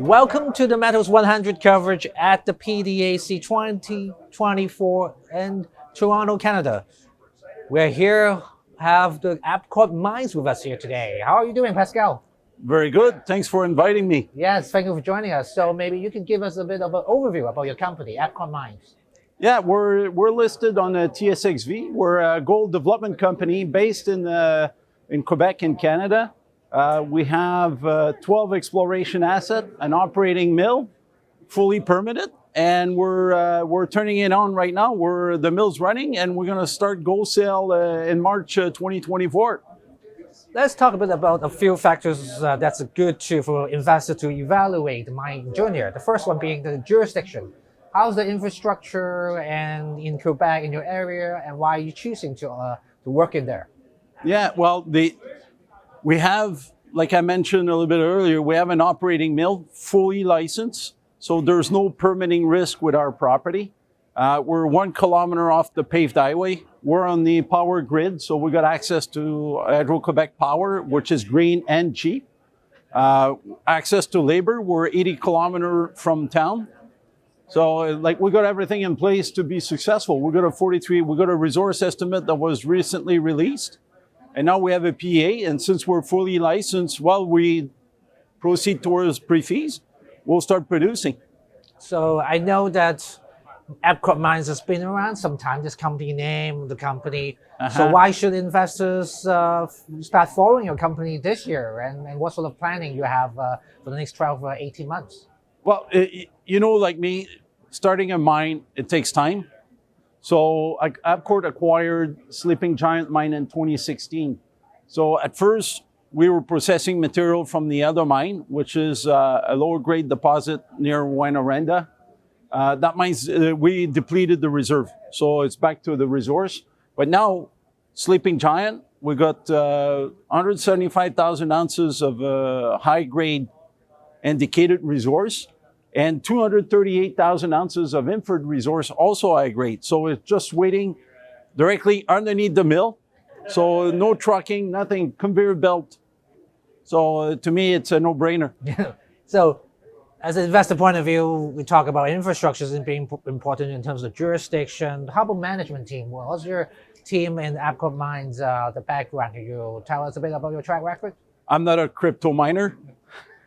Welcome to the Metals 100 coverage at the PDAC 2024 in Toronto, Canada. We're here, have the Abcourt Mines with us here today. How are you doing, Pascal? Very good. Thanks for inviting me. Yes, thank you for joining us. So maybe you can give us a bit of an overview about your company, Abcourt Mines. Yeah, we're listed on the TSXV. We're a gold development company based in Quebec in Canada. We have 12 exploration assets, an operating mill, fully permitted, and we're turning it on right now. The mill's running, and we're going to start gold sale in March 2024. Let's talk a bit about a few factors that's good for investors to evaluate the mine journey. The first one being the jurisdiction. How's the infrastructure and in Quebec, in your area, and why are you choosing to work in there? Yeah, well, we have, like I mentioned a little bit earlier, we have an operating mill, fully licensed, so there's no permitting risk with our property. We're 1 kilometer off the paved highway. We're on the power grid, so we got access to Hydro-Quebec power, which is green and cheap. Access to labor, we're 80 kilometers from town. So we got everything in place to be successful. We got a resource estimate that was recently released. And now we have a PEA, and since we're fully licensed, while we proceed towards pre-fees, we'll start producing. So I know that Abcourt Mines has been around some time, this company name, the company. So why should investors start following your company this year? And what sort of planning you have for the next 12 or 18 months? Well, like me, starting a mine, it takes time. So Abcourt acquired Sleeping Giant mine in 2016. So at first, we were processing material from the other mine, which is a lower grade deposit near Winorenda. That means we depleted the reserve. So it's back to the resource. But now, Sleeping Giant, we got 175,000 ounces of high grade indicated resource, and 238,000 ounces of inferred resource, also high grade. So it's just waiting directly underneath the mill. So no trucking, nothing, conveyor belt. So to me, it's a no-brainer. So as an investor point of view, we talk about infrastructure as being important in terms of jurisdiction. How about management team? Well, what's your team in Abcourt Mines, the background? Can you tell us a bit about your track record? I'm not a crypto miner.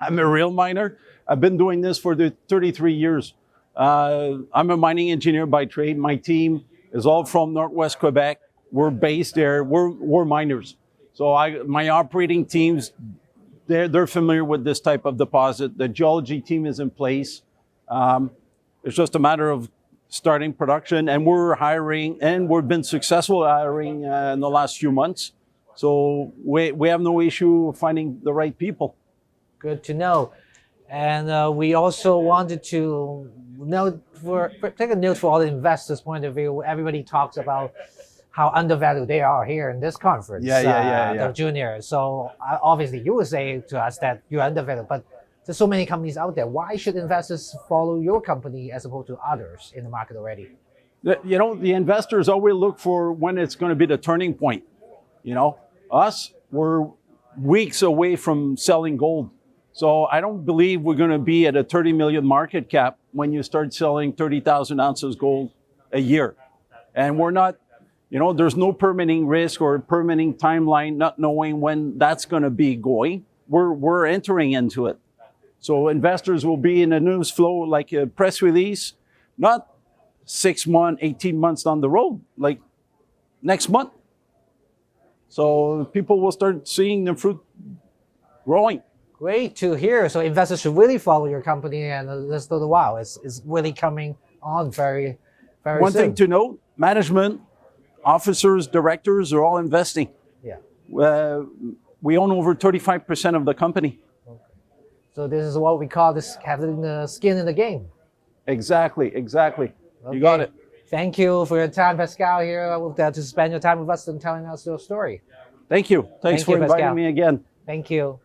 I'm a real miner. I've been doing this for 33 years. I'm a mining engineer by trade. My team is all from Northwest Quebec. We're based there. We're miners. So my operating teams, they're familiar with this type of deposit. The geology team is in place. It's just a matter of starting production, and we're hiring, and we've been successful hiring in the last few months. So we have no issue finding the right people. Good to know. And we also wanted to take a note for all the investors' point of view. Everybody talks about how undervalued they are here in this conference. The juniors. So obviously you would say to us that you're undervalued, but there's so many companies out there. Why should investors follow your company as opposed to others in the market already? The investors always look for when it's going to be the turning point. Us, we're weeks away from selling gold. So I don't believe we're going to be at a 30 million market cap when you start selling 30,000 ounces gold a year. And we're not, there's no permitting risk or permitting timeline, not knowing when that's going to be going. We're entering into it. So investors will be in a news flow like a press release, not 6 months, 18 months down the road, like next month. So people will start seeing the fruit growing. Great to hear. So investors should really follow your company, and let's do the wow. It's really coming on very, very One soon. thing to note, management, officers, directors are all investing. Yeah. We own over 35% of the company. Okay. So this is what we call this having the skin in the game. Exactly. Okay. You got it. Thank you for your time, Pascal, here to spend your time with us and telling us your story. Thank you. Thanks for inviting me again. Thank you.